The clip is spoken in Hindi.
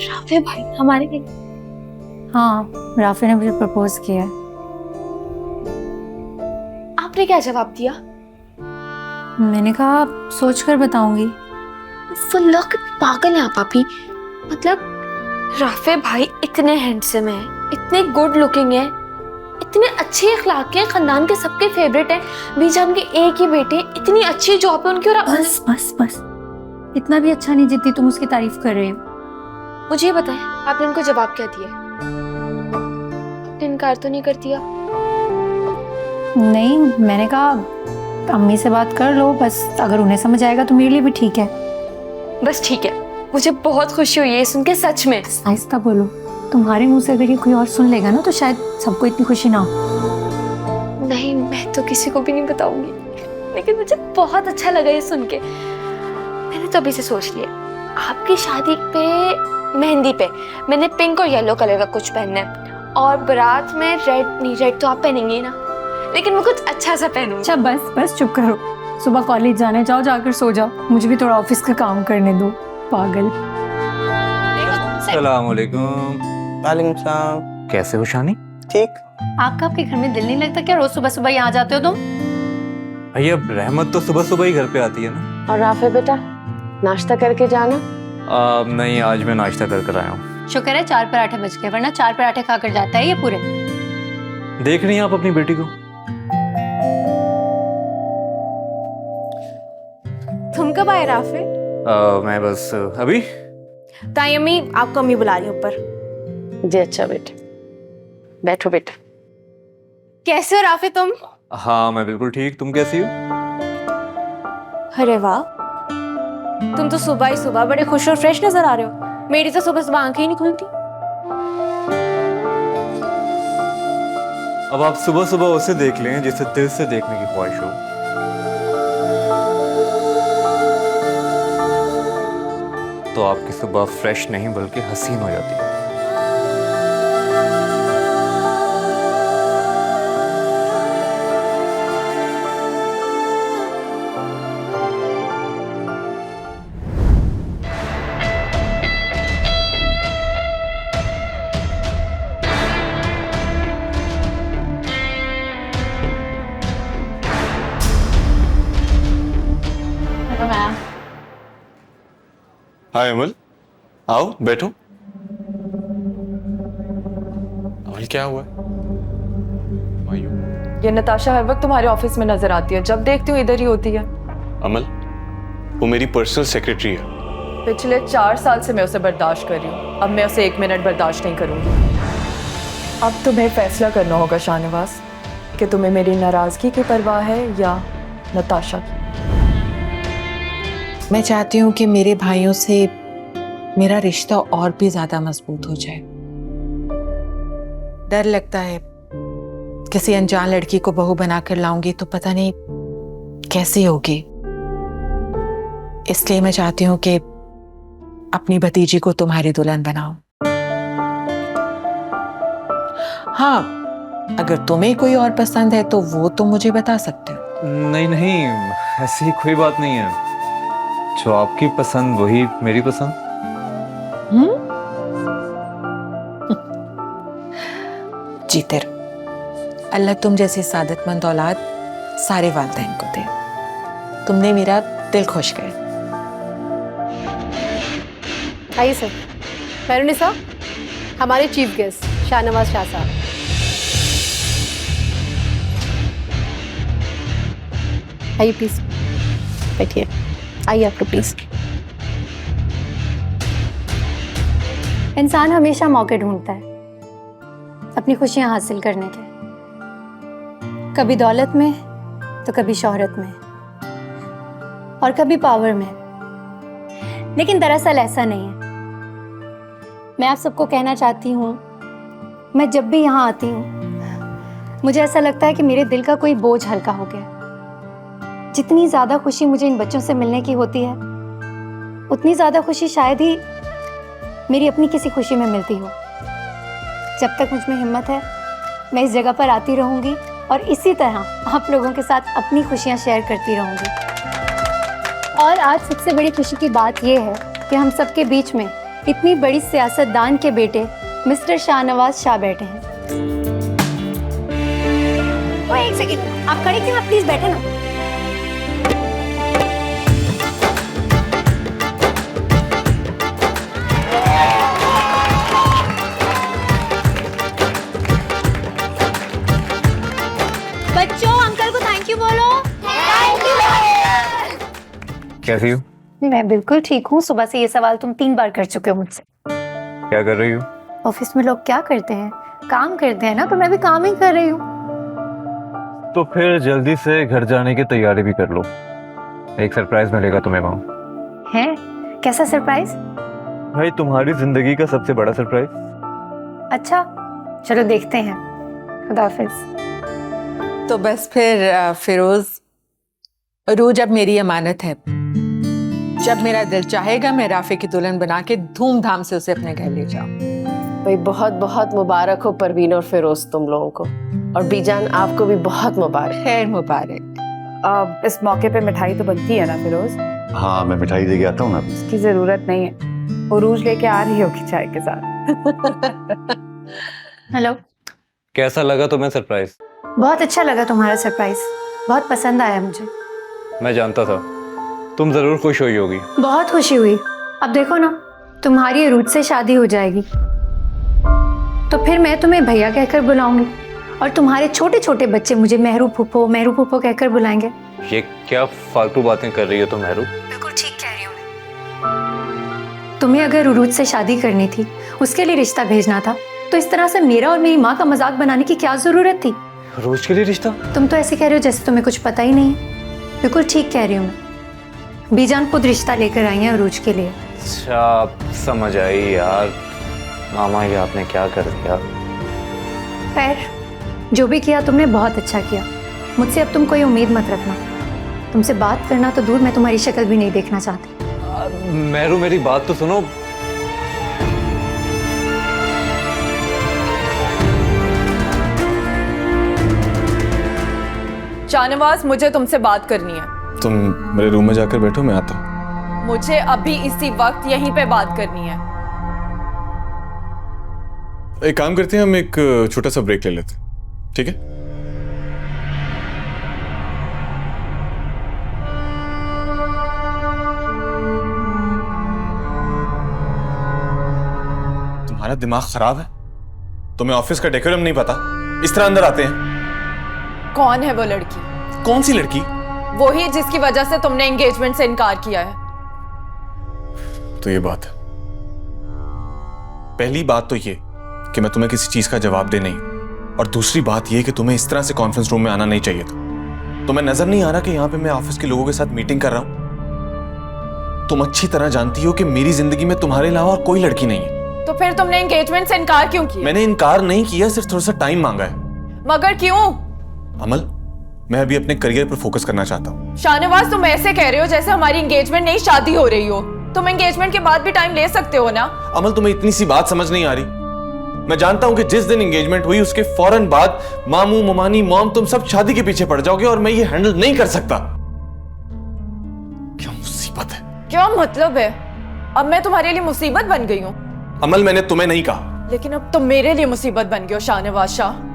राफे भाई हमारे लिए? हाँ, राफे ने मुझे प्रपोज किया। आपने क्या जवाब दिया? मैंने कहा सोच कर बताऊंगी। वो लोग पागल हैं आप अभी। मतलब राफे भाई इतने हैंडसम है, इतने गुड लुकिंग है, इतने अच्छे अखलाक के, खानदान के सबके फेवरेट हैं, बीजान के एक ही बेटे, इतनी अच्छी जॉब है उनकी। और बस बस बस, इतना भी अच्छा नहीं जितनी तुम उसकी तारीफ कर रहे हो। मुझे ये बताएं, आपने उनको जवाब क्या दिया? आपने इनकार तो नहीं कर दिया? नहीं, मैंने कहा अम्मी से बात कर लो, बस अगर उन्हें समझ आएगा तो मेरे लिए भी ठीक है। बस ठीक है, मुझे बहुत खुशी हुई है सुन के, सच में। आहिस्ता बोलो, तुम्हारे मुंह से अगर ये कोई और सुन लेगा ना तो शायद सबको इतनी खुशी ना हो। नहीं, मैं तो किसी को भी नहीं बताऊंगी, लेकिन मुझे बहुत अच्छा लगा ये सुन के। मैंने तो अभी से सोच लिया, आपकी शादी पे, मेहंदी पे मैंने पिंक और येलो कलर का कुछ पहनना है, और बारात में रेड नहीं, रेड तो आप पहनेंगे ना, लेकिन मैं कुछ अच्छा सा पहनूंगी। अच्छा बस बस चुप करो, सुबह कॉलेज जाने जाओ, जाकर सो जाओ, मुझे भी थोड़ा ऑफिस का काम करने दो। पागल। अस्सलाम वालेकुम। वालेकुम सलाम। कैसे हो शानी? ठीक। आपके घर में दिल नहीं लगता क्या? रोज सुबह सुबह यहाँ जाते हो तुम? भैया रहमत तो सुबह सुबह ही घर पे आती है ना। और राफे बेटा, नाश्ता करके जाना। नहीं, आज मैं नाश्ता कर आया हूँ। शुक्र है 4 पराठे बच गए, वरना 4 पराठे खाकर जाता है ये पूरे। देख रही हैं आप अपनी बेटी को? तुम कब आए राफे? मैं बस अभी। ताई अम्मी, आपको अम्मी बुला रही ऊपर। जी अच्छा बेटा, बैठो बेटा। कैसे हो राफे तुम? हाँ मैं बिल्कुल ठीक, तुम कैसी हो? अरे वाह, तुम तो सुबह ही सुबह बड़े खुश और फ्रेश नजर आ रहे हो। मेरी तो सुबह सुबह आंखें ही नहीं खुलती। अब आप सुबह सुबह उसे देख लें जिसे दिल से देखने की ख्वाहिश हो। तो आपकी सुबह फ्रेश नहीं बल्कि हसीन हो जाती है। हाय अमल, आओ बैठो। अमल क्या हुआ? ये नताशा हर वक्त तुम्हारे ऑफिस में नजर आती है, जब देखती हूँ इधर ही होती है। अमल, वो मेरी पर्सनल सेक्रेटरी है। पिछले 4 साल से मैं उसे बर्दाश्त कर रही हूँ, अब मैं उसे 1 मिनट बर्दाश्त नहीं करूँगी। अब तुम्हें फैसला करना होगा शाहनवाज, कि तुम्हें मेरी नाराजगी की परवाह है या नताशा की। मैं चाहती हूँ कि मेरे भाइयों से मेरा रिश्ता और भी ज्यादा मजबूत हो जाए। डर लगता है किसी अनजान लड़की को बहू बनाकर लाऊंगी तो पता नहीं कैसी होगी, इसलिए मैं चाहती हूँ कि अपनी भतीजी को तुम्हारी दुल्हन बनाऊं। हाँ, अगर तुम्हें कोई और पसंद है तो वो तुम मुझे बता सकते हो। नहीं नहीं, ऐसी कोई बात नहीं है, जो आपकी पसंद वही मेरी पसंद। जीते रहो, अल्लाह तुम जैसी सादतमंद औलाद सारे वालिदैन को दे। तुमने मेरा दिल खुश कर। आइए सर। पैरुनिसा, हमारे चीफ गेस्ट शाहनवाज शाह साहब। आइए प्लीज बैठिए। आइए आपको प्लीज। इंसान हमेशा मौके ढूंढता है अपनी खुशियां हासिल करने के, कभी दौलत में तो कभी शोहरत में और कभी पावर में। लेकिन दरअसल ऐसा नहीं है। मैं आप सबको कहना चाहती हूँ, मैं जब भी यहाँ आती हूँ मुझे ऐसा लगता है कि मेरे दिल का कोई बोझ हल्का हो गया। जितनी ज़्यादा खुशी मुझे इन बच्चों से मिलने की होती है, उतनी ज़्यादा खुशी शायद ही मेरी अपनी किसी खुशी में मिलती हो। जब तक मुझ में हिम्मत है मैं इस जगह पर आती रहूँगी और इसी तरह आप लोगों के साथ अपनी खुशियाँ शेयर करती रहूँगी। और आज सबसे बड़ी खुशी की बात यह है कि हम सबके बीच में इतनी बड़ी सियासतदान के बेटे मिस्टर शाहनवाज शाह बैठे हैं। वो एक सेकंड, आप खड़े क्यों? आप प्लीज बैठे ना। बच्चों, अंकल को थैंक यू बोलो। कैसी हो? मैं बिल्कुल ठीक हूँ। सुबह से ये सवाल तुम 3 बार कर चुके हो मुझसे। क्या कर रही हो? ऑफिस में लोग क्या करते हैं? काम करते हैं ना, तो मैं भी काम ही कर रही हूँ। तो फिर जल्दी से घर जाने की तैयारी भी कर लो, एक सरप्राइज मिलेगा तुम्हें वहाँ। है? कैसा सरप्राइज? भाई तुम्हारी जिंदगी का सबसे बड़ा सरप्राइज। अच्छा, चलो देखते हैं। खुदा हाफिज। तो बस फिर फिरोज, रूज अब मेरी अमानत है। जब मेरा दिल चाहेगा मैं राफे की दुल्हन बना के धूमधाम से उसे अपने घर ले जाऊं। भाई बहुत बहुत मुबारक हो परवीन और फिरोज तुम लोगों को, और बीजान आपको भी बहुत मुबारक। खैर मुबारक। इस मौके पे मिठाई तो बनती है ना फिरोज? हाँ, मैं मिठाई दे के आता हूँ ना। इसकी जरूरत नहीं है, उरूज लेके आ रही होगी चाय के साथ। हेलो। कैसा लगा तुम्हें सरप्राइज? बहुत अच्छा लगा तुम्हारा सरप्राइज, बहुत पसंद आया मुझे। मैं जानता था तुम जरूर खुश हुई होगी। बहुत खुशी हुई। अब देखो ना, तुम्हारी रूज से शादी हो जाएगी, तो फिर मैं तुम्हें भैया कहकर बुलाऊंगी और तुम्हारे छोटे छोटे बच्चे मुझे मेहरू फूफो कहकर बुलाएंगे। ये क्या फालतू बातें कर रही हो तुम मेहरू? बिल्कुल ठीक कह रही हूँ मैं। तुम्हें अगर उरूज से शादी करनी थी, उसके लिए रिश्ता भेजना था, तो इस तरह से मेरा और मेरी माँ का मजाक बनाने की क्या जरूरत थी? रोज के लिए रिश्ता? तुम तो ऐसे कह रहे हो जैसे तुम्हें कुछ पता ही नहीं है। बिल्कुल ठीक कह रही हूँ मैं। बीजान खुद रिश्ता लेकर आई है उरूज के लिए। अच्छा समझ आई यार। मामा ये आपने क्या कर दिया? खैर, जो भी किया तुमने बहुत अच्छा किया। मुझसे अब तुम कोई उम्मीद मत रखना। तुमसे बात करना तो दूर, मैं तुम्हारी शक्ल भी नहीं देखना चाहती। मेहरू मेरी बात तो सुनो। शाहनवाज, मुझे तुमसे बात करनी है। तुम मेरे रूम में जाकर बैठो, मैं आता हूँ। मुझे अभी इसी वक्त यहीं पे बात करनी है। एक काम करते हैं, हम एक छोटा सा ब्रेक ले लेते हैं, ठीक है? तुम्हारा दिमाग खराब है? तुम्हें ऑफिस का डेकोरम नहीं पता? इस तरह अंदर आते हैं। कौन है वो लड़की? कौन सी लड़की? वही जिसकी वजह से तुमने एंगेजमेंट से इनकार किया है। तो ये बात है। पहली बात तो ये कि मैं तुम्हें किसी चीज का जवाब दे नहीं, और दूसरी बात ये कि तुम्हें इस तरह से कॉन्फ्रेंस रूम में आना नहीं चाहिए था। तुम्हें नजर नहीं आ रहा कि यहाँ पे मैं ऑफिस के लोगों के साथ मीटिंग कर रहा हूं? तुम अच्छी तरह जानती हो कि मेरी जिंदगी में तुम्हारे अलावा और कोई लड़की नहीं है। तो फिर तुमने एंगेजमेंट से इनकार क्यों किया? मैंने इनकार नहीं किया, सिर्फ थोड़ा सा टाइम मांगा है। मगर क्यों? अमल, मैं अभी अपने करियर पर फोकस करना चाहता हूँ। शाहनवाज, तुम ऐसे कह रहे हो जैसे हमारी एंगेजमेंट नहीं शादी हो रही हो। तुम एंगेजमेंट के बाद भी टाइम ले सकते हो ना? अमल, तुम्हें इतनी सी बात समझ नहीं आ रही? मैं जानता हूं कि जिस दिन एंगेजमेंट हुई उसके फौरन बाद मामू, ममानी, मॉम, तुम सब शादी के पीछे पड़ जाओगे, और मैं ये हैंडल नहीं कर सकता। क्या मुसीबत है? क्या मतलब है? अब मैं तुम्हारे लिए मुसीबत बन गई हूँ? अमल, मैंने तुम्हें नहीं कहा। लेकिन अब तुम मेरे लिए मुसीबत बन गए हो शाहनवाज शाह।